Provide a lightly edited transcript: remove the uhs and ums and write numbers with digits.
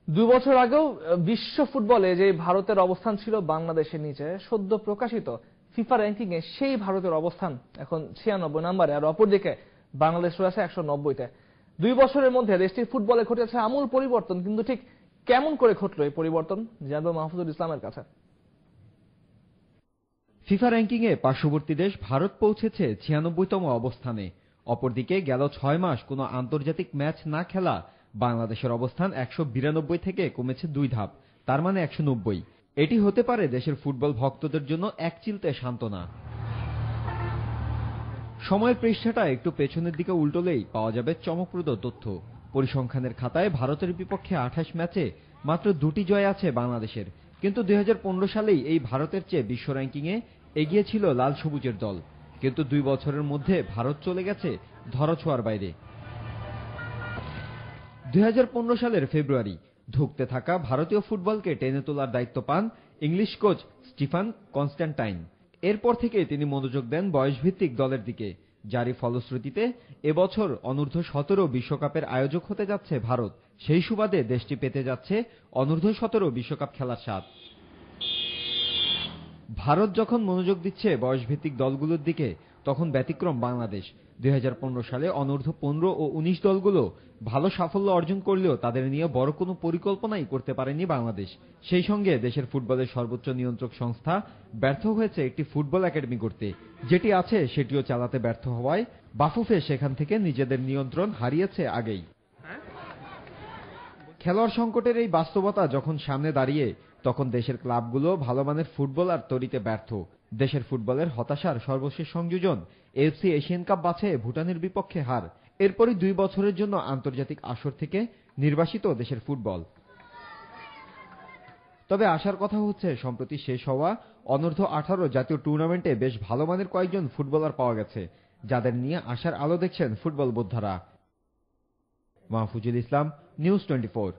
2 বছর আগেও বিশ্ব ফুটবলে যে ভারতের অবস্থান ছিল বাংলাদেশের নিচে, সদ্য প্রকাশিত ফিফা র্যাঙ্কিং এ সেই ভারতের অবস্থান এখন 96 নম্বরে, আর অপরদিকে বাংলাদেশ রয়েছে 190-তে। 2 বছরের মধ্যে দেশটির ফুটবলে ঘটেছে আমূল পরিবর্তন, কিন্তু ঠিক কেমন করে ঘটলো এই পরিবর্তন জানবো মাহফুজুল ইসলামের কাছে। ফিফা র্যাঙ্কিং এ পার্শ্ববর্তী দেশ ভারত পৌঁছেছে 96তম অবস্থানে। অপরদিকে গেল 6 মাস কোনো আন্তর্জাতিক ম্যাচ না খেলা বাংলাদেশের অবস্থান 192 থেকে কমেছে 2 ধাপ, তার মানে 190। এটি হতে পারে দেশের ফুটবল ভক্তদের জন্য এক চিলতে সান্ত্বনা। সময়ের পৃষ্ঠাটা একটু পেছনের দিকে উল্টোলেই পাওয়া যাবে চমকপ্রদ তথ্য। পরিসংখ্যানের খাতায় ভারতের বিপক্ষে 28 ম্যাচে মাত্র 2টি জয় আছে বাংলাদেশের, কিন্তু 2015 সালেই এই ভারতের চেয়ে বিশ্ব র্যাঙ্কিংয়ে এগিয়ে ছিল লাল সবুজের দল। কিন্তু 2 বছরের মধ্যে ভারত চলে গেছে ধরাছোঁয়ার বাইরে। 2015 সালের ফেব্রুয়ারি ধুঁকতে থাকা ভারতীয় ফুটবলকে টেনে তোলার দায়িত্ব পান ইংলিশ কোচ স্টিফান কনস্ট্যান্টাইন। এরপর থেকে তিনি মনোযোগ দেন বয়সভিত্তিক দলের দিকে, যারই ফলশ্রুতিতে এবছর অনূর্ধ্ব-17 বিশ্বকাপের আয়োজক হতে যাচ্ছে ভারত। সেই সুবাদে দেশটি পেতে যাচ্ছে অনূর্ধ্ব-17 বিশ্বকাপ খেলার স্বাদ। ভারত যখন মনোযোগ দিচ্ছে বয়সভিত্তিক দলগুলোর দিকে, তখন ব্যতিক্রম বাংলাদেশ। 2015 সালে অনূর্ধ্ব-15 ও 19 দলগুলো ভালো সাফল্য অর্জন করলেও তাদের নিয়ে বড় কোনো পরিকল্পনাই করতে পারেনি বাংলাদেশ। সেই সঙ্গে দেশের ফুটবলের সর্বোচ্চ নিয়ন্ত্রক সংস্থা ব্যর্থ হয়েছে একটি ফুটবল একাডেমি করতে। যেটি আছে সেটিও চালাতে ব্যর্থ হওয়ায় বাফুফে সেখান থেকে নিজেদের নিয়ন্ত্রণ হারিয়েছে আগেই। খেলোয়াড় সংকটের এই বাস্তবতা যখন সামনে দাঁড়িয়ে, তখন দেশের ক্লাবগুলো ভালো মানের ফুটবলার তৈরিতে ব্যর্থ। দেশের ফুটবলের হতাশার সর্বশেষ সংযোজন এএফসি এশিয়ান কাপ বাছাইয়ে ভুটানের বিপক্ষে হার। এরপরই 2 বছরের জন্য আন্তর্জাতিক আসর থেকে নির্বাসিত দেশের ফুটবল। তবে আশার কথা হচ্ছে সম্প্রতি শেষ হওয়া অনূর্ধ্ব-18 জাতীয় টুর্নামেন্টে বেশ ভালো মানের কয়েকজন ফুটবলার পাওয়া গেছে, যাদের নিয়ে আশার আলো দেখছেন ফুটবল বোদ্ধারা। মাহফুজুল ইসলাম, নিউজ 24।